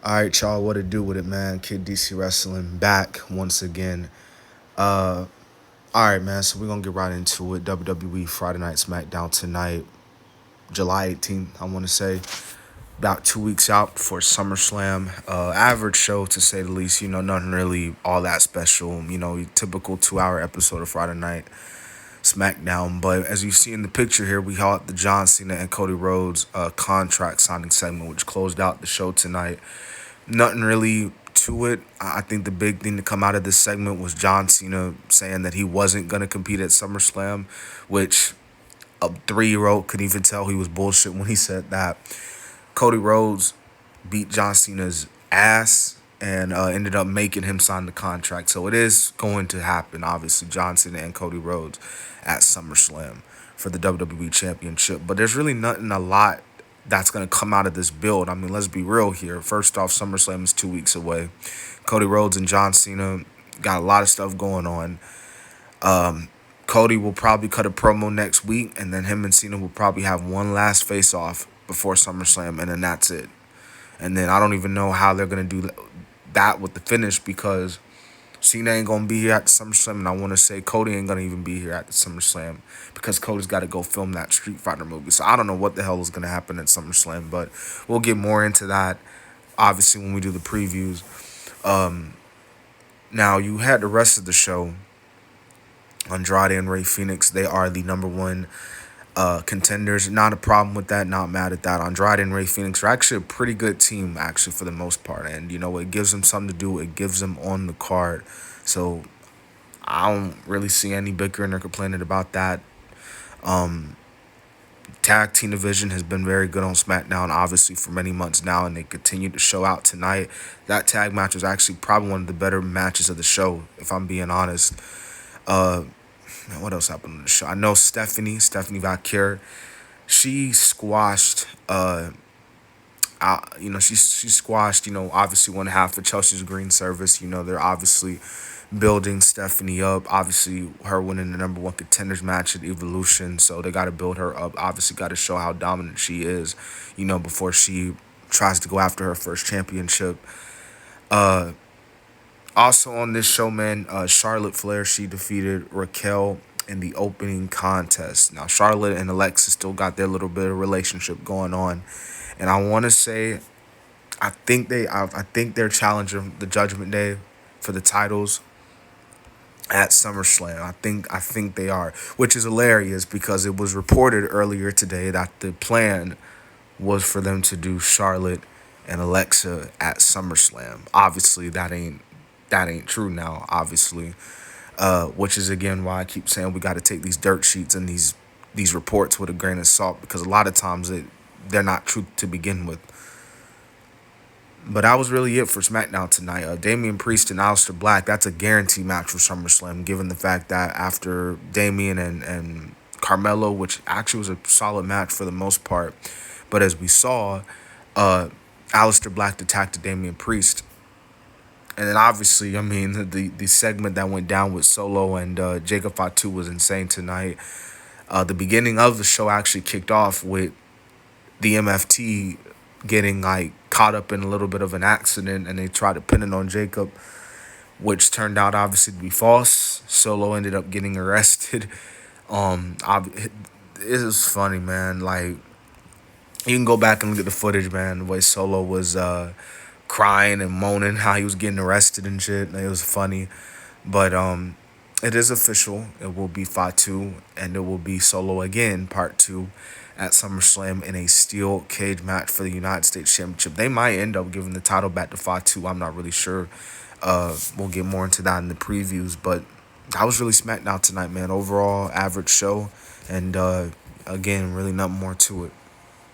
All right, y'all, what to do with it, man? Kid DC Wrestling back once again. Uh, all right, man. So we're gonna get right into it. WWE Friday Night Smackdown tonight, July 18th. I want to say about 2 weeks out for SummerSlam. Average show to say the least. Nothing really all that special. Typical 2-hour episode of Friday Night SmackDown. But as you see in the picture here, we had the John Cena and Cody Rhodes contract signing segment, which closed out the show tonight. Nothing really to it. I think the big thing to come out of this segment was John Cena saying that he wasn't going to compete at SummerSlam, which a 3-year old could even tell he was bullshit when he said that. Cody Rhodes beat John Cena's ass and ended up making him sign the contract. So it is going to happen, obviously, John Cena and Cody Rhodes at SummerSlam for the WWE Championship. But there's really nothing a lot that's going to come out of this build. I mean, let's be real here. First off, SummerSlam is 2 weeks away. Cody Rhodes and John Cena got a lot of stuff going on. Cody will probably cut a promo next week, and then him and Cena will probably have one last face-off before SummerSlam, and then that's it. And then I don't even know how they're going to do that with the finish because Cena ain't going to be here at the SummerSlam, and I want to say Cody ain't going to even be here at the SummerSlam because Cody's got to go film that Street Fighter movie. So I don't know what the hell is going to happen at SummerSlam, but we'll get more into that, obviously, when we do the previews. Now, you had the rest of the show. Andrade and Rey Fenix, they are the number one contenders. Not a problem with that, not mad at that. Andrade and Rey Fenix are actually a pretty good team, actually, for the most part. And, it gives them something to do. It gives them on the card. So I don't really see any bickering or complaining about that. Tag team division has been very good on SmackDown, obviously, for many months now, and they continue to show out tonight. That tag match was actually probably one of the better matches of the show, if I'm being honest. What else happened on the show? I know Stephanie Valkyrie, she squashed she squashed, obviously one half of Chelsea's Green Service. They're obviously building Stephanie up. Obviously, her winning the number one contenders match at Evolution. So they got to build her up. Obviously, got to show how dominant she is, before she tries to go after her first championship. Also on this show, man, Charlotte Flair, she defeated Raquel in the opening contest. Now, Charlotte and Alexa still got their little bit of relationship going on. And I want to say, I think they're challenging the Judgment Day for the titles at SummerSlam. I think they are, which is hilarious because it was reported earlier today that the plan was for them to do Charlotte and Alexa at SummerSlam. Obviously, that ain't true now. Obviously, which is again why I keep saying we got to take these dirt sheets and these reports with a grain of salt because a lot of times they're not true to begin with. But that was really it for SmackDown tonight. Damian Priest and Aleister Black, that's a guarantee match for SummerSlam, given the fact that after Damian and Carmelo, which actually was a solid match for the most part, but as we saw, Aleister Black attacked Damian Priest. And then obviously, I mean, the segment that went down with Solo and Jacob Fatu was insane tonight. The beginning of the show actually kicked off with the MFT getting caught up in a little bit of an accident, and they tried to pin it on Jacob, which turned out obviously to be false. Solo ended up getting arrested. It is funny, man. You can go back and look at the footage, man. The way Solo was crying and moaning how he was getting arrested and shit. It was funny, but it is official. It will be Fatu, and it will be Solo again, part 2, at SummerSlam in a steel cage match for the United States Championship. They might end up giving the title back to Fatu. I'm not really sure. We'll get more into that in the previews, but that was really SmackDown tonight, man. Overall, average show, and again, really not more to it.